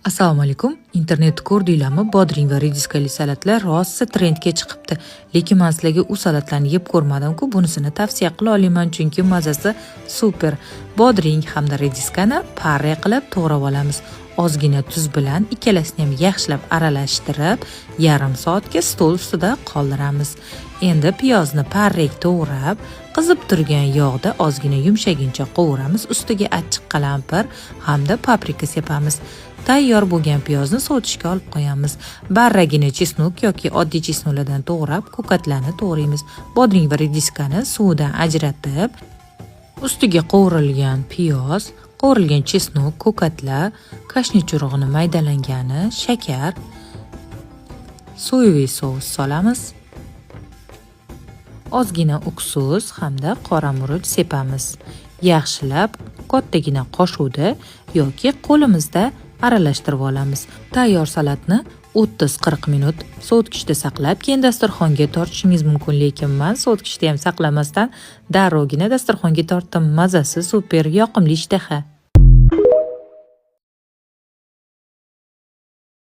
Assalomu alaykum. Internetda ko'rdinglarmi? Bodring va rediskali salatlar rosa trendga chiqibdi. Lekin men sizlarga u salatlarni yeb ko'rmadim-ku, bunisini tavsiya qila olaman, chunki mazasi super. Bodring hamda rediskani parra qilib to'g'rab olamiz. Ozgina tuz bilan ikkalasini ham yaxshilab aralashtirib, yarim soatga stol ustida qoldiramiz. Endi piyozni parrak to'g'rab, qizib turgan yog'da ozgina yumshaguncha qovuramiz. Ustiga achchiq qalampir hamda paprika sepamiz. Tayyor bo'lgan piyozni sovitishga olib qo'yamiz. Barragini chesnok yoki oddiy chesnoklardan to'g'rab, ko'katlarni to'g'raymiz. Bodring va rediskani suvdan ajratib, ustiga qovurilgan piyoz, qovurilgan chesnok, ko'katlar, kashni churug'ini maydalangani, shakar, so'yli sous solamiz. Ozgina uksus hamda qora murch sepamiz. Yaxshilab kattagina qoshuvda yoki qo'limizda aralashtirib olamiz. Tayyor salatni 30-40 minut sovutgichda saqlab, keyin dasturxonga tortishingiz mumkin, lekin men sovutgichda ham saqlamasdan darrowgina dasturxonga tortdim. Mazasi super, yoqimli ishtaha.